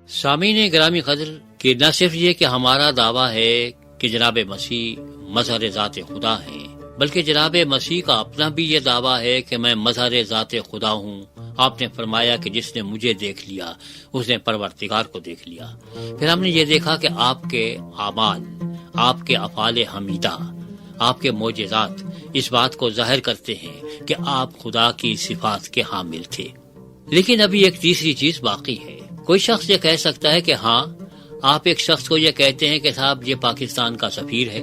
سامعین گرامی قدر کہ نہ صرف یہ کہ ہمارا دعویٰ ہے کہ جناب مسیح مظہر ذات خدا ہیں، بلکہ جناب مسیح کا اپنا بھی یہ دعویٰ ہے کہ میں مظہر ذات خدا ہوں۔ آپ نے فرمایا کہ جس نے مجھے دیکھ لیا اس نے پروردگار کو دیکھ لیا۔ پھر ہم نے یہ دیکھا کہ آپ کے اعمال، آپ کے افعال حمیدہ، آپ کے معجزات اس بات کو ظاہر کرتے ہیں کہ آپ خدا کی صفات کے حامل تھے۔ لیکن ابھی ایک تیسری چیز باقی ہے۔ کوئی شخص یہ کہہ سکتا ہے کہ ہاں، آپ ایک شخص کو یہ کہتے ہیں کہ صاحب یہ پاکستان کا سفیر ہے،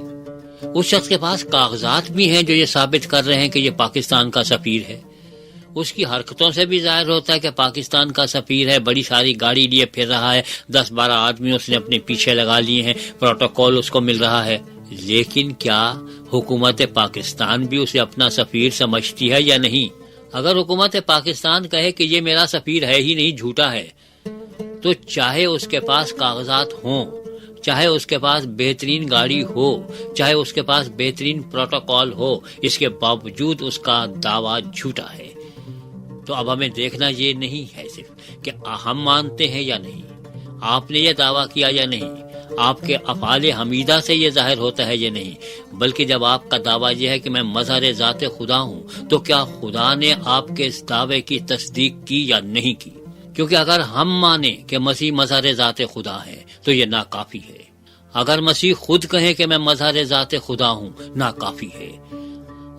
اس شخص کے پاس کاغذات بھی ہیں جو یہ ثابت کر رہے ہیں کہ یہ پاکستان کا سفیر ہے، اس کی حرکتوں سے بھی ظاہر ہوتا ہے کہ پاکستان کا سفیر ہے، بڑی ساری گاڑی لیے پھر رہا ہے، 10-12 آدمی اس نے اپنے پیچھے لگا لیے ہیں، پروٹوکول اس کو مل رہا ہے۔ لیکن کیا حکومت پاکستان بھی اسے اپنا سفیر سمجھتی ہے یا نہیں؟ اگر حکومت پاکستان کہے کہ یہ میرا سفیر ہے ہی نہیں، جھوٹا ہے، تو چاہے اس کے پاس کاغذات ہوں، چاہے اس کے پاس بہترین گاڑی ہو، چاہے اس کے پاس بہترین پروٹوکول ہو، اس کے باوجود اس کا دعویٰ جھوٹا ہے۔ تو اب ہمیں دیکھنا یہ نہیں ہے صرف کہ ہم مانتے ہیں یا نہیں، آپ نے یہ دعویٰ کیا یا نہیں، آپ کے افعال حمیدہ سے یہ ظاہر ہوتا ہے یا نہیں، بلکہ جب آپ کا دعویٰ یہ ہے کہ میں مظہر ذات خدا ہوں، تو کیا خدا نے آپ کے اس دعوے کی تصدیق کی یا نہیں کی؟ کیونکہ اگر ہم مانیں کہ مسیح مظہر ذات خدا ہے تو یہ ناکافی ہے۔ اگر مسیح خود کہیں کہ میں مظہر ذات خدا ہوں، ناکافی ہے۔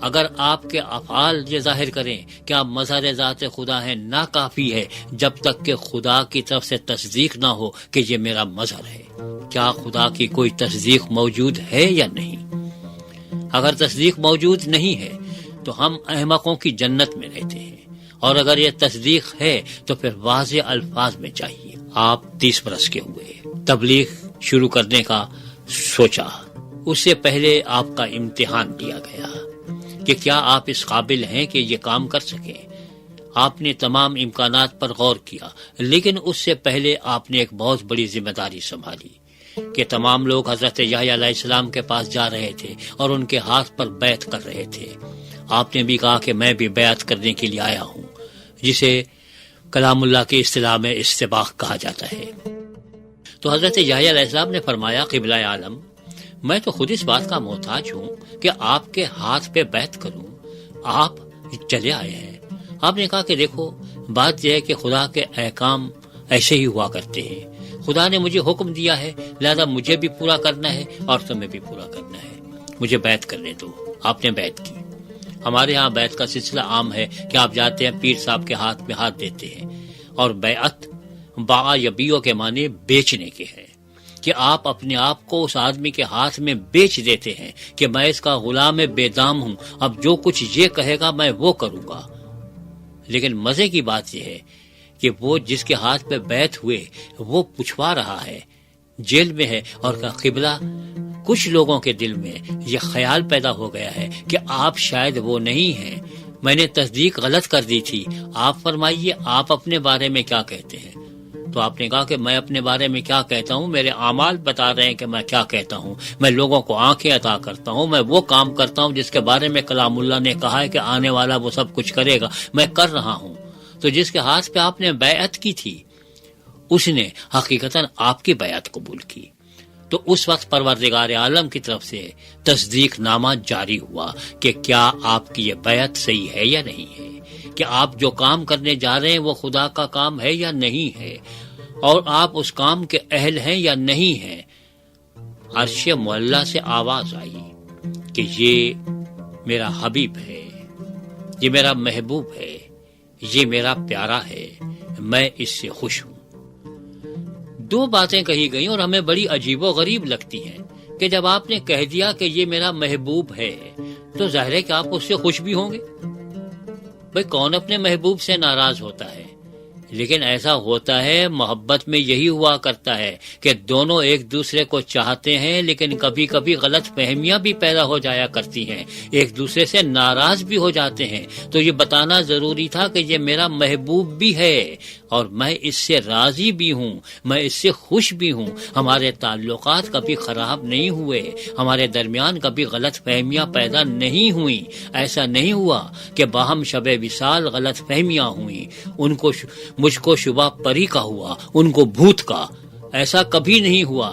اگر آپ کے افعال یہ ظاہر کریں کہ آپ مظہر ذات خدا ہیں، ناکافی ہے جب تک کہ خدا کی طرف سے تصدیق نہ ہو کہ یہ میرا مظہر ہے۔ کیا خدا کی کوئی تصدیق موجود ہے یا نہیں؟ اگر تصدیق موجود نہیں ہے تو ہم احمقوں کی جنت میں رہتے ہیں، اور اگر یہ تصدیق ہے تو پھر واضح الفاظ میں چاہیے۔ آپ 30 برس کے ہوئے، تبلیغ شروع کرنے کا سوچا، اس سے پہلے آپ کا امتحان لیا گیا کہ کیا آپ اس قابل ہیں کہ یہ کام کر سکیں۔ آپ نے تمام امکانات پر غور کیا، لیکن اس سے پہلے آپ نے ایک بہت بڑی ذمہ داری سنبھالی کہ تمام لوگ حضرت یحییٰ علیہ السلام کے پاس جا رہے تھے اور ان کے ہاتھ پر بیعت کر رہے تھے۔ آپ نے بھی کہا کہ میں بھی بیعت کرنے کے لیے آیا ہوں، جسے کلام اللہ کی اصطلاح میں استباق کہا جاتا ہے۔ تو حضرت یحییٰ علیہ السلام نے فرمایا، قبلہ عالم، میں تو خود اس بات کا محتاج ہوں کہ آپ کے ہاتھ پہ بیعت کروں، آپ چلے آئے ہیں۔ آپ نے کہا کہ دیکھو، بات یہ ہے کہ خدا کے احکام ایسے ہی ہوا کرتے ہیں، خدا نے مجھے حکم دیا ہے، لہذا مجھے بھی پورا کرنا ہے اور تمہیں بھی پورا کرنا ہے، مجھے بیعت کرنے دو۔ آپ نے بیعت کی۔ ہمارے ہاں بیعت کا سلسلہ عام ہے کہ آپ جاتے ہیں، پیر صاحب کے ہاتھ میں ہاتھ دیتے ہیں، اور بیعت باع یا بیع کے معنی بیچنے کے ہے، کہ آپ اپنے آپ کو اس آدمی کے ہاتھ میں بیچ دیتے ہیں کہ میں اس کا غلام بے دام ہوں، اب جو کچھ یہ کہے گا میں وہ کروں گا۔ لیکن مزے کی بات یہ ہے کہ وہ جس کے ہاتھ پہ بیعت ہوئے وہ پچھوا رہا ہے، جیل میں ہے، اور قبلہ کچھ لوگوں کے دل میں یہ خیال پیدا ہو گیا ہے کہ آپ شاید وہ نہیں ہیں، میں نے تصدیق غلط کر دی تھی، آپ فرمائیے آپ اپنے بارے میں کیا کہتے ہیں۔ تو آپ نے کہا کہ میں اپنے بارے میں کیا کہتا ہوں، میرے اعمال بتا رہے ہیں کہ میں کیا کہتا ہوں، میں لوگوں کو آنکھیں عطا کرتا ہوں، میں وہ کام کرتا ہوں جس کے بارے میں کلام اللہ نے کہا ہے کہ آنے والا وہ سب کچھ کرے گا، میں کر رہا ہوں۔ تو جس کے ہاتھ پہ آپ نے بیعت کی تھی اس نے حقیقتاً آپ کی بیعت قبول کی، تو اس وقت پروردگار عالم کی طرف سے تصدیق نامہ جاری ہوا کہ کیا آپ کی یہ بیعت صحیح ہے یا نہیں ہے، کہ آپ جو کام کرنے جا رہے ہیں وہ خدا کا کام ہے یا نہیں ہے، اور آپ اس کام کے اہل ہیں یا نہیں ہیں۔ عرش معلیٰ سے آواز آئی کہ یہ میرا حبیب ہے، یہ میرا محبوب ہے، یہ میرا پیارا ہے، میں اس سے خوش ہوں۔ دو باتیں کہی گئیں اور ہمیں بڑی عجیب و غریب لگتی ہیں کہ جب آپ نے کہہ دیا کہ یہ میرا محبوب ہے تو ظاہر ہے کہ آپ اس سے خوش بھی ہوں گے۔ بھئی کون اپنے محبوب سے ناراض ہوتا ہے؟ لیکن ایسا ہوتا ہے، محبت میں یہی ہوا کرتا ہے کہ دونوں ایک دوسرے کو چاہتے ہیں، لیکن کبھی کبھی غلط فہمیاں بھی پیدا ہو جایا کرتی ہیں، ایک دوسرے سے ناراض بھی ہو جاتے ہیں۔ تو یہ بتانا ضروری تھا کہ یہ میرا محبوب بھی ہے اور میں اس سے راضی بھی ہوں، میں اس سے خوش بھی ہوں۔ ہمارے تعلقات کبھی خراب نہیں ہوئے، ہمارے درمیان کبھی غلط فہمیاں پیدا نہیں ہوئیں۔ ایسا نہیں ہوا کہ باہم شب وصال غلط فہمیاں ہوئیں، ان کو مجھ کو شبہ پری کا ہوا، ان کو بھوت کا۔ ایسا کبھی نہیں ہوا،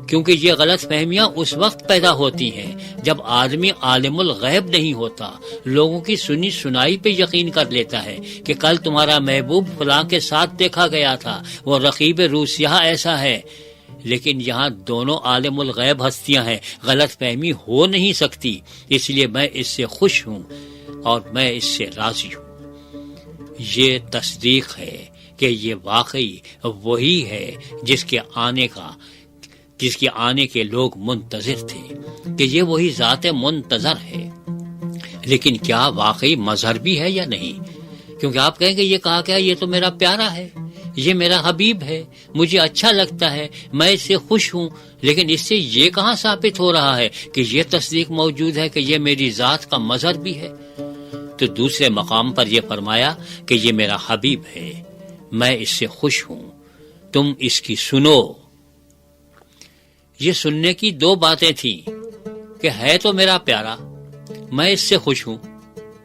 کیونکہ یہ غلط فہمیاں اس وقت پیدا ہوتی ہیں جب آدمی عالم الغیب نہیں ہوتا، لوگوں کی سنی سنائی پہ یقین کر لیتا ہے کہ کل تمہارا محبوب فلاں کے ساتھ دیکھا گیا تھا، وہ رقیب روسیہ ایسا ہے۔ لیکن یہاں دونوں عالم الغیب ہستیاں ہیں، غلط فہمی ہو نہیں سکتی، اس لیے میں اس سے خوش ہوں اور میں اس سے راضی ہوں۔ یہ تصدیق ہے کہ یہ واقعی وہی ہے جس کے آنے کے لوگ منتظر تھے، کہ یہ وہی ذات منتظر ہے۔ لیکن کیا واقعی مظہر بھی ہے یا نہیں؟ کیونکہ آپ کہیں گے یہ کہا کیا، یہ تو میرا پیارا ہے، یہ میرا حبیب ہے، مجھے اچھا لگتا ہے، میں اس سے خوش ہوں، لیکن اس سے یہ کہاں ثابت ہو رہا ہے کہ یہ تصدیق موجود ہے کہ یہ میری ذات کا مظہر بھی ہے؟ تو دوسرے مقام پر یہ فرمایا کہ یہ میرا حبیب ہے، میں اس سے خوش ہوں، تم اس کی سنو۔ یہ سننے کی دو باتیں تھیں کہ ہے تو میرا پیارا، میں اس سے خوش ہوں،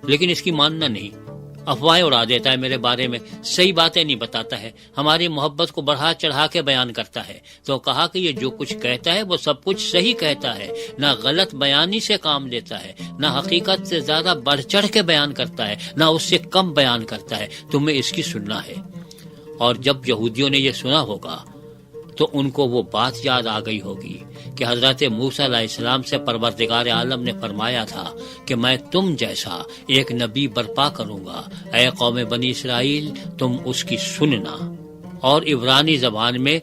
لیکن اس کی ماننا نہیں، افواہیں اڑا دیتا ہے میرے بارے میں، صحیح باتیں نہیں بتاتا ہے، ہماری محبت کو بڑھا چڑھا کے بیان کرتا ہے۔ تو کہا کہ یہ جو کچھ کہتا ہے وہ سب کچھ صحیح کہتا ہے، نہ غلط بیانی سے کام لیتا ہے، نہ حقیقت سے زیادہ بڑھ چڑھ کے بیان کرتا ہے، نہ اس سے کم بیان کرتا ہے، تمہیں اس کی سننا ہے۔ اور جب یہودیوں نے یہ سنا ہوگا تو ان کو وہ بات یاد آ گئی ہوگی کہ حضرت موسیٰ علیہ السلام سے پروردگار عالم نے فرمایا تھا کہ میں تم جیسا ایک نبی برپا کروں گا، اے قوم بنی اسرائیل تم اس کی سننا۔ اور عبرانی زبان میں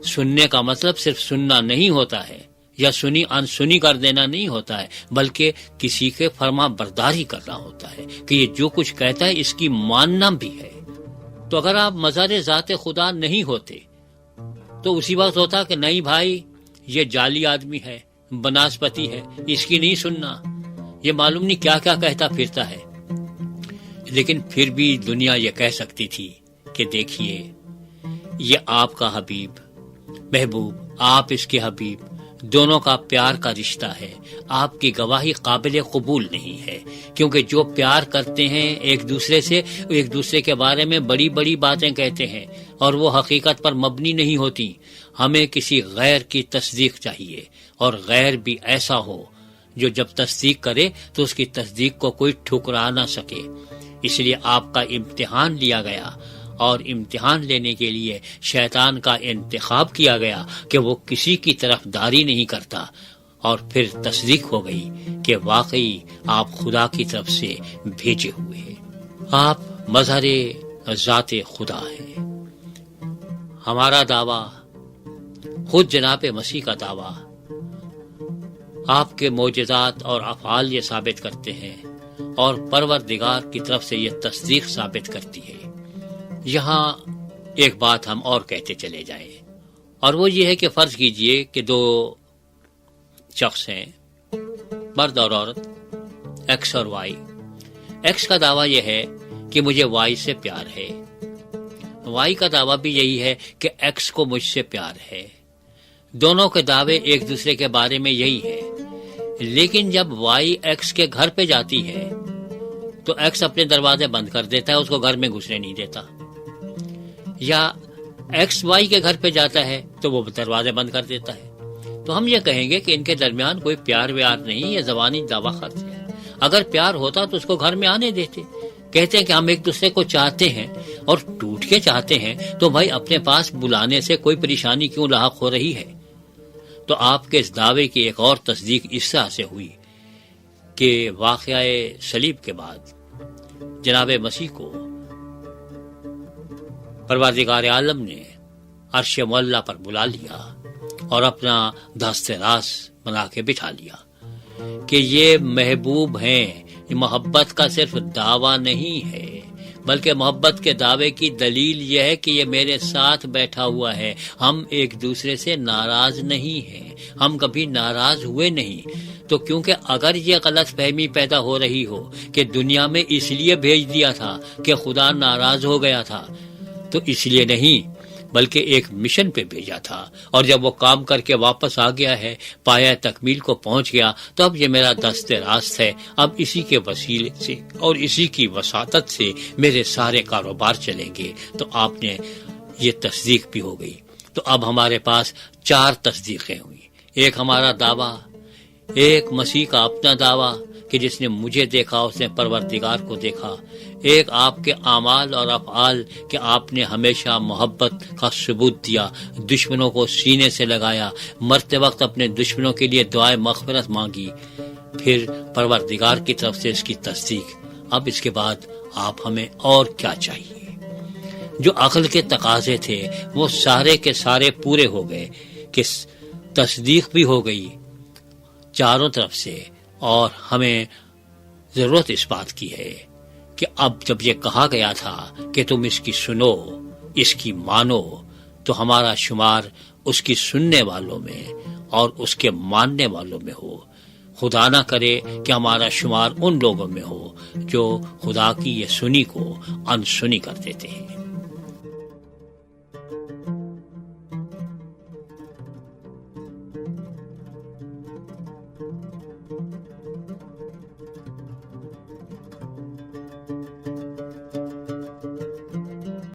سننے کا مطلب صرف سننا نہیں ہوتا ہے، یا سنی انسنی کر دینا نہیں ہوتا ہے، بلکہ کسی کے فرما برداری کرنا ہوتا ہے کہ یہ جو کچھ کہتا ہے اس کی ماننا بھی ہے۔ تو اگر آپ مظہر ذات خدا نہیں ہوتے تو اسی وقت ہوتا کہ نہیں بھائی یہ جعلی آدمی ہے، بناسپتی ہے، اس کی نہیں سننا، یہ معلوم نہیں کیا کیا کہتا پھرتا ہے۔ لیکن پھر بھی دنیا یہ کہہ سکتی تھی کہ دیکھیے یہ آپ کا حبیب محبوب، آپ اس کے حبیب، دونوں کا پیار کا رشتہ ہے، آپ کی گواہی قابل قبول نہیں ہے، کیونکہ جو پیار کرتے ہیں ایک دوسرے سے، ایک دوسرے کے بارے میں بڑی بڑی باتیں کہتے ہیں اور وہ حقیقت پر مبنی نہیں ہوتی۔ ہمیں کسی غیر کی تصدیق چاہیے، اور غیر بھی ایسا ہو جو جب تصدیق کرے تو اس کی تصدیق کو کوئی ٹھکرا نہ سکے۔ اس لیے آپ کا امتحان لیا گیا، اور امتحان لینے کے لیے شیطان کا انتخاب کیا گیا کہ وہ کسی کی طرف داری نہیں کرتا، اور پھر تصدیق ہو گئی کہ واقعی آپ خدا کی طرف سے بھیجے ہوئے ہیں، آپ مظہر ذات خدا ہیں۔ ہمارا دعویٰ، خود جناب مسیح کا دعویٰ، آپ کے معجزات اور افعال یہ ثابت کرتے ہیں، اور پروردگار کی طرف سے یہ تصدیق ثابت کرتی ہے۔ یہاں ایک بات ہم اور کہتے چلے جائیں، اور وہ یہ ہے کہ فرض کیجئے کہ دو شخص ہیں، مرد اور عورت، ایکس اور وائی۔ ایکس کا دعویٰ یہ ہے کہ مجھے وائی سے پیار ہے، وائی کا دعویٰ بھی یہی ہے کہ ایکس کو مجھ سے پیار ہے۔ دونوں کے دعوے ایک دوسرے کے بارے میں یہی ہے، لیکن جب وائی ایکس کے گھر پہ جاتی ہے تو ایکس اپنے دروازے بند کر دیتا ہے، اس کو گھر میں گھسنے نہیں دیتا، یا ایکس وائی کے گھر پہ جاتا ہے تو وہ دروازے بند کر دیتا ہے۔ تو ہم یہ کہیں گے کہ ان کے درمیان کوئی پیار ویار نہیں، یہ زبانی دعویٰ خرچ ہے۔ اگر پیار ہوتا تو اس کو گھر میں آنے دیتے۔ کہتے ہیں کہ ہم ایک دوسرے کو چاہتے ہیں اور ٹوٹ کے چاہتے ہیں، تو بھائی اپنے پاس بلانے سے کوئی پریشانی کیوں لاحق ہو رہی ہے؟ تو آپ کے اس دعوے کی ایک اور تصدیق اس طرح سے ہوئی کہ واقعہ صلیب کے بعد جناب مسیح کو پروردگار عالم نے عرش معلیٰ پر بلا لیا اور اپنا دست راست بنا کے بٹھا لیا کہ یہ محبوب ہیں۔ یہ محبت کا صرف دعویٰ نہیں ہے، بلکہ محبت کے دعوے کی دلیل یہ ہے کہ یہ میرے ساتھ بیٹھا ہوا ہے، ہم ایک دوسرے سے ناراض نہیں ہیں، ہم کبھی ناراض ہوئے نہیں۔ تو کیونکہ اگر یہ غلط فہمی پیدا ہو رہی ہو کہ دنیا میں اس لیے بھیج دیا تھا کہ خدا ناراض ہو گیا تھا، تو اس لیے نہیں بلکہ ایک مشن پہ بھیجا تھا، اور جب وہ کام کر کے واپس آ گیا ہے، پایا تکمیل کو پہنچ گیا، تو اب یہ میرا دست راست ہے، اب اسی کے وسیلے سے اور اسی کی وساطت سے میرے سارے کاروبار چلیں گے۔ تو آپ نے یہ تصدیق بھی ہو گئی۔ تو اب ہمارے پاس 4 تصدیقیں ہوئی، ایک ہمارا دعویٰ، ایک مسیح کا اپنا دعویٰ کہ جس نے مجھے دیکھا اس نے پروردگار کو دیکھا، ایک آپ کے اعمال اور افعال کہ آپ نے ہمیشہ محبت کا ثبوت دیا، دشمنوں کو سینے سے لگایا، مرتے وقت اپنے دشمنوں کے لیے دعائے مغفرت مانگی، پھر پروردگار کی طرف سے اس کی تصدیق۔ اب اس کے بعد آپ ہمیں اور کیا چاہیے؟ جو عقل کے تقاضے تھے وہ سارے کے سارے پورے ہو گئے کہ تصدیق بھی ہو گئی چاروں طرف سے، اور ہمیں ضرورت اس بات کی ہے کہ اب جب یہ کہا گیا تھا کہ تم اس کی سنو، اس کی مانو، تو ہمارا شمار اس کی سننے والوں میں اور اس کے ماننے والوں میں ہو۔ خدا نہ کرے کہ ہمارا شمار ان لوگوں میں ہو جو خدا کی یہ سنی کو انسنی کر دیتے ہیں۔